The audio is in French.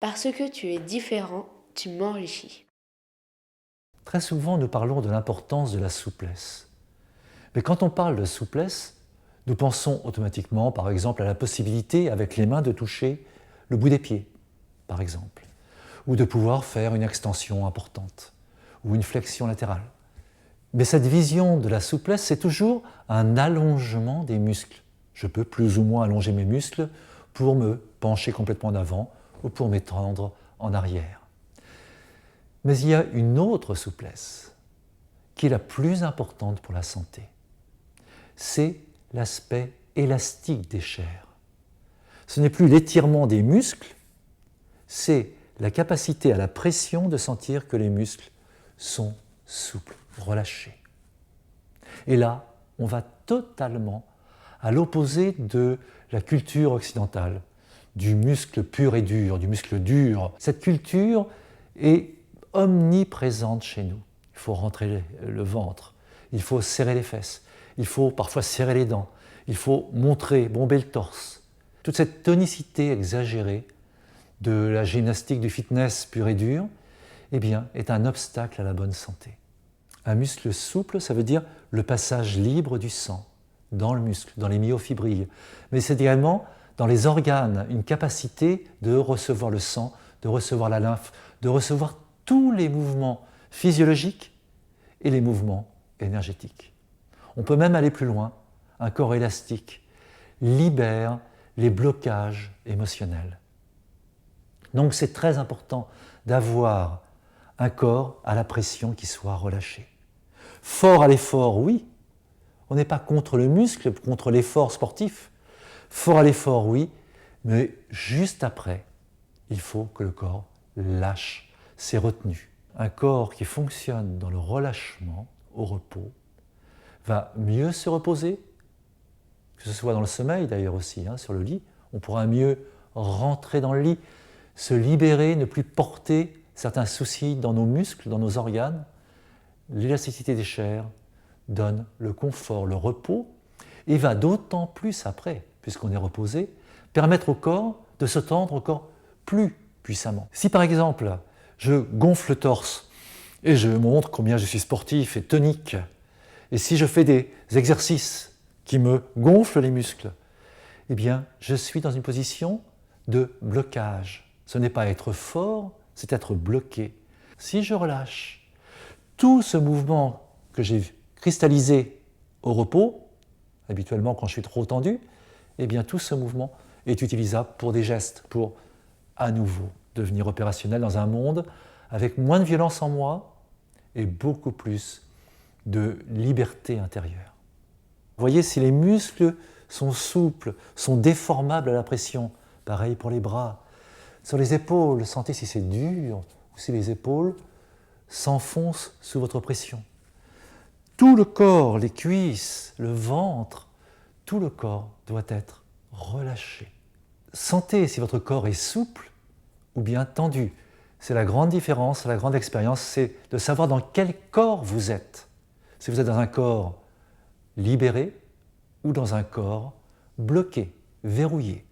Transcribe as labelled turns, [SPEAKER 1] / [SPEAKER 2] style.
[SPEAKER 1] Parce que tu es différent, tu m'enrichis.
[SPEAKER 2] Très souvent, nous parlons de l'importance de la souplesse. Mais quand on parle de souplesse, nous pensons automatiquement, par exemple, à la possibilité, avec les mains, de toucher le bout des pieds, par exemple, ou de pouvoir faire une extension importante, ou une flexion latérale. Mais cette vision de la souplesse, c'est toujours un allongement des muscles. Je peux plus ou moins allonger mes muscles pour me pencher complètement en avant ou pour m'étendre en arrière. Mais il y a une autre souplesse qui est la plus importante pour la santé. C'est l'aspect élastique des chairs. Ce n'est plus l'étirement des muscles, c'est la capacité à la pression de sentir que les muscles sont souples, relâchés. Et là, on va totalement à l'opposé de la culture occidentale, du muscle pur et dur, du muscle dur. Cette culture est omniprésente chez nous. Il faut rentrer le ventre, il faut serrer les fesses, il faut parfois serrer les dents, il faut montrer, bomber le torse. Toute cette tonicité exagérée de la gymnastique du fitness pur et dur, eh bien, est un obstacle à la bonne santé. Un muscle souple, ça veut dire le passage libre du sang dans le muscle, dans les myofibrilles. Mais c'est également dans les organes une capacité de recevoir le sang, de recevoir la lymphe, de recevoir tous les mouvements physiologiques et les mouvements énergétiques. On peut même aller plus loin. Un corps élastique libère les blocages émotionnels. Donc c'est très important d'avoir un corps à la pression qui soit relâché. Fort à l'effort, oui. On n'est pas contre le muscle, contre l'effort sportif. Fort à l'effort, oui. Mais juste après, il faut que le corps lâche ses retenues. Un corps qui fonctionne dans le relâchement, au repos, va mieux se reposer, que ce soit dans le sommeil d'ailleurs aussi, sur le lit. On pourra mieux rentrer dans le lit, se libérer, ne plus porter certains soucis dans nos muscles, dans nos organes. L'élasticité des chairs donne le confort, le repos, et va d'autant plus après, puisqu'on est reposé, permettre au corps de se tendre encore plus puissamment. Si par exemple, je gonfle le torse et je montre combien je suis sportif et tonique, et si je fais des exercices qui me gonflent les muscles, eh bien, je suis dans une position de blocage. Ce n'est pas être fort, c'est être bloqué. Si je relâche, tout ce mouvement que j'ai cristallisé au repos, habituellement quand je suis trop tendu, eh bien tout ce mouvement est utilisable pour des gestes, pour à nouveau devenir opérationnel dans un monde avec moins de violence en moi et beaucoup plus de liberté intérieure. Vous voyez, si les muscles sont souples, sont déformables à la pression, pareil pour les bras. Sur les épaules, sentez si c'est dur ou si les épaules s'enfoncent sous votre pression. Tout le corps, les cuisses, le ventre, tout le corps doit être relâché. Sentez si votre corps est souple ou bien tendu. C'est la grande différence, la grande expérience, c'est de savoir dans quel corps vous êtes. Si vous êtes dans un corps libéré ou dans un corps bloqué, verrouillé.